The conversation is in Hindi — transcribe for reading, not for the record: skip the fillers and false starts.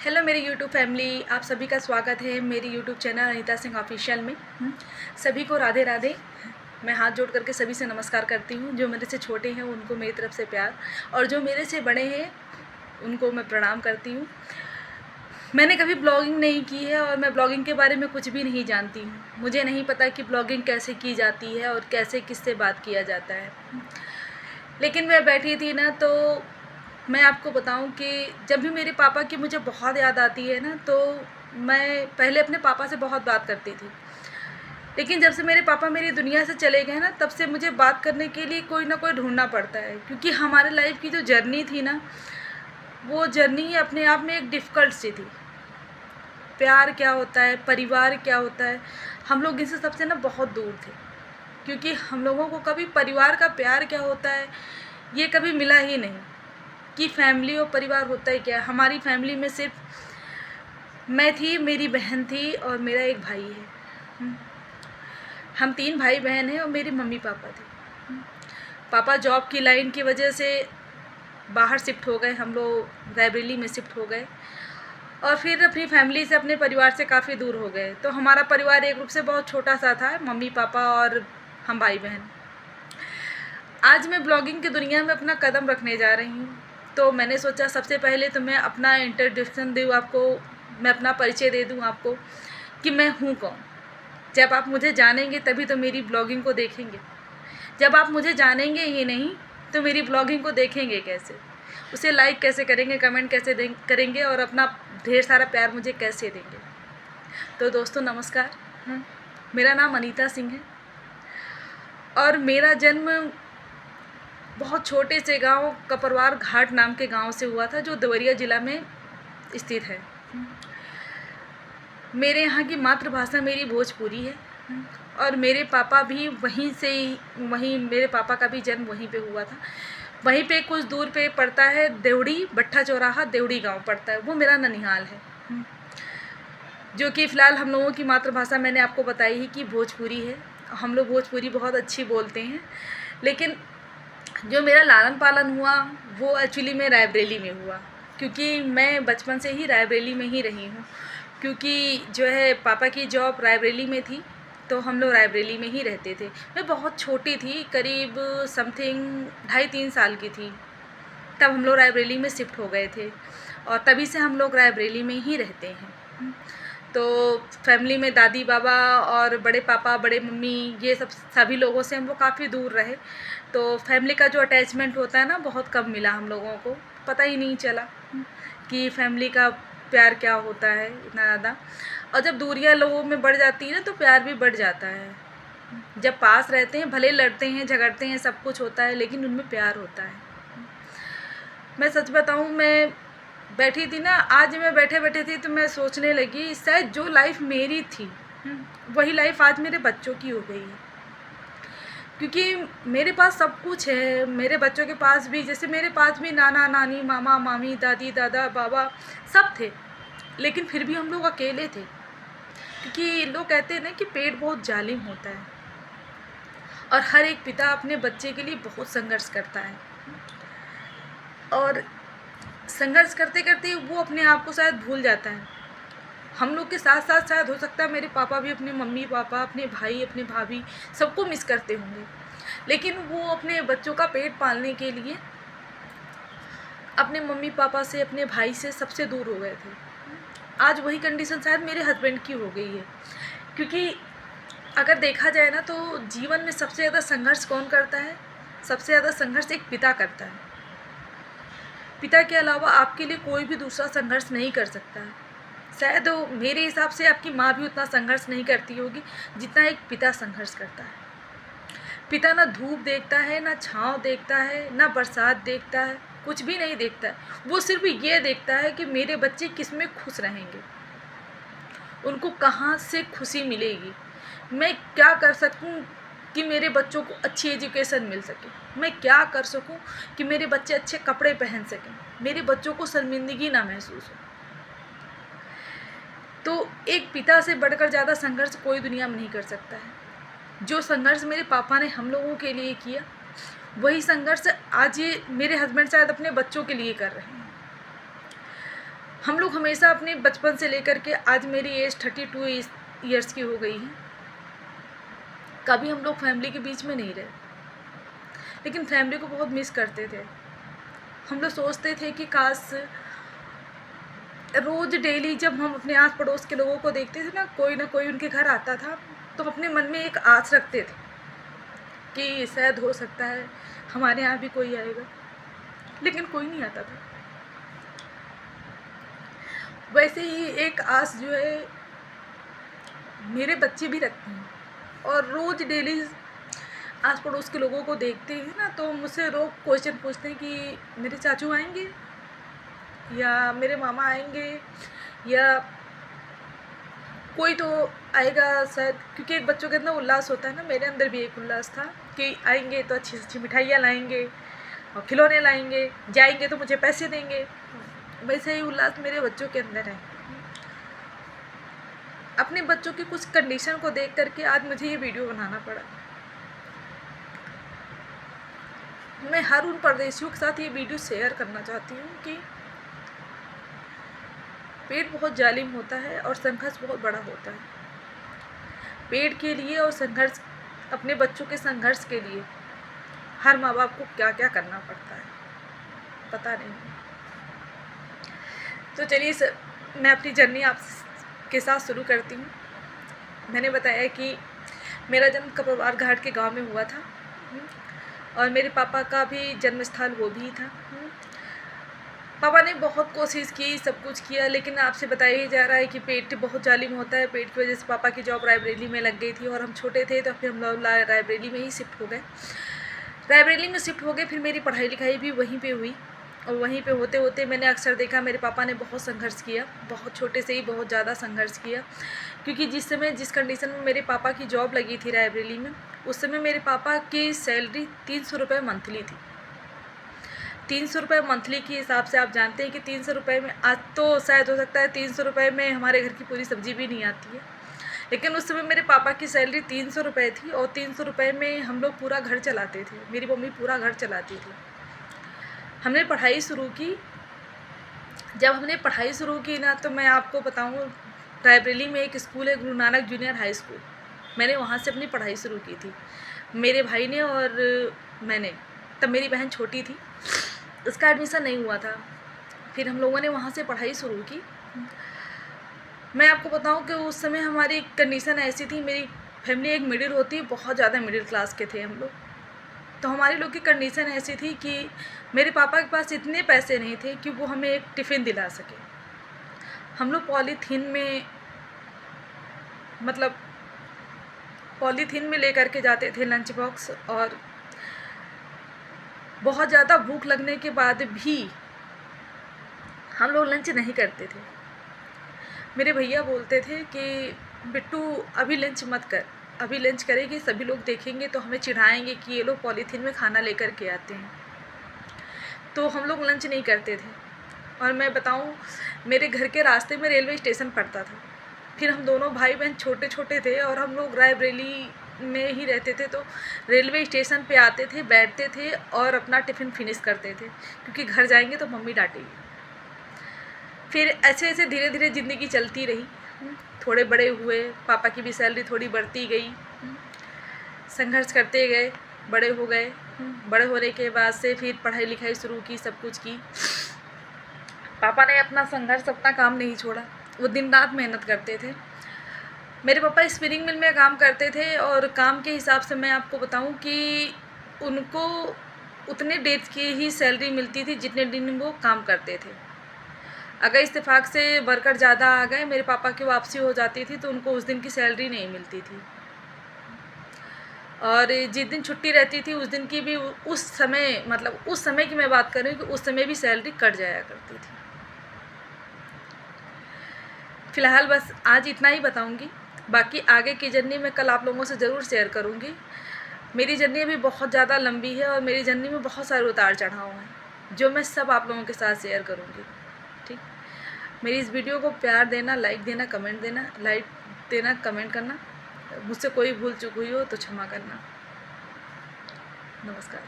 हेलो मेरी यूट्यूब फैमिली, आप सभी का स्वागत है मेरी YouTube channel Anita Singh official में। सभी को राधे राधे। मैं हाथ जोड़ करके सभी से नमस्कार करती हूँ। जो मेरे से छोटे हैं उनको मेरी तरफ से प्यार, और जो मेरे से बड़े हैं उनको मैं प्रणाम करती हूँ। मैंने कभी ब्लॉगिंग नहीं की है और मैं ब्लॉगिंग के बारे में कुछ भी नहीं जानती हूँ। मुझे नहीं पता कि ब्लॉगिंग कैसे की जाती है और कैसे किससे बात किया जाता है। लेकिन मैं बैठी थी ना, तो मैं आपको बताऊं कि जब भी मेरे पापा की मुझे बहुत याद आती है ना, तो मैं पहले अपने पापा से बहुत बात करती थी। लेकिन जब से मेरे पापा मेरी दुनिया से चले गए ना, तब से मुझे बात करने के लिए कोई ना कोई ढूंढना पड़ता है, क्योंकि हमारे लाइफ की जो जर्नी थी ना, वो जर्नी अपने आप में एक डिफ़िकल्ट सी थी। प्यार क्या होता है, परिवार क्या होता है, हम लोग इनसे सबसे ना बहुत दूर थे, क्योंकि हम लोगों को कभी परिवार का प्यार क्या होता है ये कभी मिला ही नहीं, कि फैमिली और परिवार होता ही क्या है। हमारी फैमिली में सिर्फ मैं थी, मेरी बहन थी और मेरा एक भाई है। हम 3 भाई बहन हैं और मेरी मम्मी पापा थे। पापा जॉब की लाइन की वजह से बाहर शिफ्ट हो गए, हम लोग रायबरेली में शिफ्ट हो गए और फिर अपनी फैमिली से, अपने परिवार से काफ़ी दूर हो गए। तो हमारा परिवार एक रूप से बहुत छोटा सा था, मम्मी पापा और हम भाई बहन। आज मैं ब्लॉगिंग की दुनिया में अपना कदम रखने जा रही हूँ, तो मैंने सोचा सबसे पहले तो मैं अपना इंट्रोडक्शन दूँ आपको, मैं अपना परिचय दे दूँ आपको कि मैं हूँ कौन। जब आप मुझे जानेंगे तभी तो मेरी ब्लॉगिंग को देखेंगे। जब आप मुझे जानेंगे ही नहीं तो मेरी ब्लॉगिंग को देखेंगे कैसे, उसे लाइक कैसे करेंगे, कमेंट कैसे करेंगे और अपना ढेर सारा प्यार मुझे कैसे देंगे। तो दोस्तों नमस्कार। मेरा नाम अनीता सिंह है और मेरा जन्म बहुत छोटे से गांव कपरवार घाट नाम के गांव से हुआ था, जो देवरिया ज़िला में स्थित है। मेरे यहाँ की मातृभाषा मेरी भोजपुरी है और मेरे पापा भी वहीं मेरे पापा का भी जन्म वहीं पे हुआ था। वहीं पे कुछ दूर पे पड़ता है देवड़ी, भट्ठा चौराहा देवड़ी गांव पड़ता है, वो मेरा ननिहाल है। जो कि फ़िलहाल हम लोगों की मातृभाषा मैंने आपको बताई ही कि भोजपुरी है। हम लोग भोजपुरी बहुत अच्छी बोलते हैं। लेकिन जो मेरा लालन पालन हुआ वो एक्चुअली में रायबरेली में हुआ, क्योंकि मैं बचपन से ही रायबरेली में ही रही हूँ। क्योंकि जो है पापा की जॉब रायबरेली में थी, तो हम लोग रायबरेली में ही रहते थे। मैं बहुत छोटी थी, करीब समथिंग 2.5-3 साल की थी, तब हम लोग रायबरेली में शिफ्ट हो गए थे और तभी से हम लोग रायबरेली में ही रहते हैं। तो फैमिली में दादी बाबा और बड़े पापा, बड़े मम्मी, ये सभी लोगों से हम लोग काफ़ी दूर रहे। तो फैमिली का जो अटैचमेंट होता है ना, बहुत कम मिला हम लोगों को, पता ही नहीं चला कि फैमिली का प्यार क्या होता है इतना ज़्यादा। और जब दूरियां लोगों में बढ़ जाती है ना, तो प्यार भी बढ़ जाता है। जब पास रहते हैं, भले लड़ते हैं, झगड़ते हैं, सब कुछ होता है, लेकिन उनमें प्यार होता है। मैं सच बताऊँ, मैं बैठी थी ना, आज मैं बैठे बैठे थी तो मैं सोचने लगी, शायद जो लाइफ मेरी थी वही लाइफ आज मेरे बच्चों की हो गई है। क्योंकि मेरे पास सब कुछ है, मेरे बच्चों के पास भी, जैसे मेरे पास भी नाना नानी, मामा मामी, दादी दादा, बाबा सब थे, लेकिन फिर भी हम लोग अकेले थे। क्योंकि लोग कहते हैं ना कि पेट बहुत जालिम होता है और हर एक पिता अपने बच्चे के लिए बहुत संघर्ष करता है, और संघर्ष करते करते वो अपने आप को शायद भूल जाता है। हम लोग के साथ साथ शायद हो सकता है मेरे पापा भी अपने मम्मी पापा, अपने भाई, अपने भाभी सबको मिस करते होंगे, लेकिन वो अपने बच्चों का पेट पालने के लिए अपने मम्मी पापा से, अपने भाई से सबसे दूर हो गए थे। आज वही कंडीशन शायद मेरे हस्बैंड की हो गई है। क्योंकि अगर देखा जाए ना, तो जीवन में सबसे ज़्यादा संघर्ष कौन करता है? सबसे ज़्यादा संघर्ष एक पिता करता है। पिता के अलावा आपके लिए कोई भी दूसरा संघर्ष नहीं कर सकता है। शायद मेरे हिसाब से आपकी माँ भी उतना संघर्ष नहीं करती होगी जितना एक पिता संघर्ष करता है। पिता ना धूप देखता है, ना छाँव देखता है, ना बरसात देखता है, कुछ भी नहीं देखता है। वो सिर्फ ये देखता है कि मेरे बच्चे किस में खुश रहेंगे, उनको कहाँ से खुशी मिलेगी, मैं क्या कर सकूँ कि मेरे बच्चों को अच्छी एजुकेशन मिल सके, मैं क्या कर सकूँ कि मेरे बच्चे अच्छे कपड़े पहन सकें, मेरे बच्चों को शर्मिंदगी ना महसूस हो। तो एक पिता से बढ़कर ज़्यादा संघर्ष कोई दुनिया में नहीं कर सकता है। जो संघर्ष मेरे पापा ने हम लोगों के लिए किया, वही संघर्ष आज ये मेरे हस्बैंड शायद अपने बच्चों के लिए कर रहे हैं। हम लोग हमेशा अपने बचपन से लेकर के आज मेरी एज 32 ईयर्स की हो गई है, कभी हम लोग फैमिली के बीच में नहीं रहे, लेकिन फैमिली को बहुत मिस करते थे। हम लोग सोचते थे कि काश रोज़ डेली जब हम अपने आस पड़ोस के लोगों को देखते थे ना कोई उनके घर आता था, तो अपने मन में एक आस रखते थे कि शायद हो सकता है हमारे यहाँ भी कोई आएगा, लेकिन कोई नहीं आता था। वैसे ही एक आस जो है मेरे बच्चे भी रखते हैं, और रोज़ डेली आस पड़ोस के लोगों को देखते हैं ना, तो मुझसे रोज़ क्वेश्चन पूछते हैं कि मेरे चाचू आएंगे या मेरे मामा आएंगे या कोई तो आएगा शायद, क्योंकि एक बच्चों के अंदर उल्लास होता है ना, मेरे अंदर भी एक उल्लास था कि आएंगे तो अच्छी से अच्छी मिठाइयाँ लाएंगे और खिलौने लाएंगे, जाएंगे तो मुझे पैसे देंगे। वैसे ही उल्लास मेरे बच्चों के अंदर है। अपने बच्चों की कुछ कंडीशन को देख करके आज मुझे ये वीडियो बनाना पड़ा। मैं हर उन परदेशियों के साथ ये वीडियो शेयर करना चाहती हूँ कि पेट बहुत जालिम होता है और संघर्ष बहुत बड़ा होता है। पेट के लिए और संघर्ष, अपने बच्चों के संघर्ष के लिए हर माँ बाप को क्या क्या करना पड़ता है पता नहीं। तो चलिए मैं अपनी जर्नी आपके साथ शुरू करती हूँ। मैंने बताया कि मेरा जन्म कपरवार घाट के गांव में हुआ था, और मेरे पापा का भी जन्म स्थल वो भी था। पापा ने बहुत कोशिश की, सब कुछ किया, लेकिन आपसे बताया ही जा रहा है कि पेट बहुत जालिम होता है। पेट की वजह से पापा की जॉब रायबरेली में लग गई थी, और हम छोटे थे तो फिर हम लोग रायबरेली में ही शिफ्ट हो गए। रायबरेली में शिफ्ट हो गए, फिर मेरी पढ़ाई लिखाई भी वहीं पे हुई, और वहीं पे होते होते मैंने अक्सर देखा मेरे पापा ने बहुत संघर्ष किया, बहुत छोटे से ही बहुत ज़्यादा संघर्ष किया। क्योंकि जिस समय जिस कंडीशन में मेरे पापा की जॉब लगी थी रायबरेली में, उस समय मेरे पापा की सैलरी 300 रुपये मंथली थी। 300 रुपये मंथली के हिसाब से आप जानते हैं कि 300 रुपये में, आज तो शायद हो सकता है 300 रुपये में हमारे घर की पूरी सब्जी भी नहीं आती है, लेकिन उस समय मेरे पापा की सैलरी 300 रुपये थी, और 300 रुपये में हम लोग पूरा घर चलाते थे। मेरी मम्मी पूरा घर चलाती थी। हमने पढ़ाई शुरू की। जब हमने पढ़ाई शुरू की ना, तो मैं आपको बताऊँ, रायबरेली में एक स्कूल है, Guru Nanak junior high school, मैंने वहाँ से अपनी पढ़ाई शुरू की थी। मेरे भाई ने और मैंने, तब मेरी बहन छोटी थी, उसका एडमिशन नहीं हुआ था। फिर हम लोगों ने वहाँ से पढ़ाई शुरू की। मैं आपको बताऊँ कि उस समय हमारी कंडीशन ऐसी थी, मेरी फैमिली एक मिडिल होती है, बहुत ज़्यादा मिडिल क्लास के थे हम लोग। तो हमारे लोग की कंडीशन ऐसी थी कि मेरे पापा के पास इतने पैसे नहीं थे कि वो हमें एक टिफ़िन दिला सके। हम लोग पॉलीथीन में लेकर के जाते थे लंच बॉक्स, और बहुत ज़्यादा भूख लगने के बाद भी हम लोग लंच नहीं करते थे। मेरे भैया बोलते थे कि बिट्टू अभी लंच मत कर, अभी लंच करेगी सभी लोग देखेंगे तो हमें चिढ़ाएंगे कि ये लोग पॉलीथीन में खाना लेकर के आते हैं। तो हम लोग लंच नहीं करते थे। और मैं बताऊं, मेरे घर के रास्ते में रेलवे स्टेशन पड़ता था। फिर हम दोनों भाई बहन छोटे छोटे थे, और हम लोग रायबरेली में ही रहते थे, तो रेलवे स्टेशन पे आते थे, बैठते थे और अपना टिफ़िन फिनिश करते थे, क्योंकि घर जाएंगे तो मम्मी डांटेगी। फिर ऐसे ऐसे धीरे धीरे ज़िंदगी चलती रही। थोड़े बड़े हुए, पापा की भी सैलरी थोड़ी बढ़ती गई, संघर्ष करते गए, बड़े हो गए। बड़े होने के बाद से फिर पढ़ाई लिखाई शुरू की, सब कुछ की। पापा ने अपना संघर्ष, अपना काम नहीं छोड़ा, वो दिन रात मेहनत करते थे। मेरे पापा स्पिनिंग मिल में काम करते थे, और काम के हिसाब से मैं आपको बताऊं कि उनको उतने डेज की ही सैलरी मिलती थी जितने दिन वो काम करते थे। अगर इत्तेफाक से वर्कर ज़्यादा आ गए, मेरे पापा की वापसी हो जाती थी, तो उनको उस दिन की सैलरी नहीं मिलती थी। और जिस दिन छुट्टी रहती थी उस दिन की भी, उस समय की मैं बात कर रही हूँ कि उस समय भी सैलरी कट जाया करती थी। फ़िलहाल बस आज इतना ही बताऊँगी, बाकी आगे की जर्नी मैं कल आप लोगों से ज़रूर शेयर करूँगी। मेरी जर्नी अभी बहुत ज़्यादा लंबी है, और मेरी जर्नी में बहुत सारे उतार चढ़ाव हैं, जो मैं सब आप लोगों के साथ शेयर करूँगी। ठीक, मेरी इस वीडियो को प्यार देना, लाइक देना, कमेंट करना। मुझसे कोई भूल चूक हुई हो तो क्षमा करना। नमस्कार।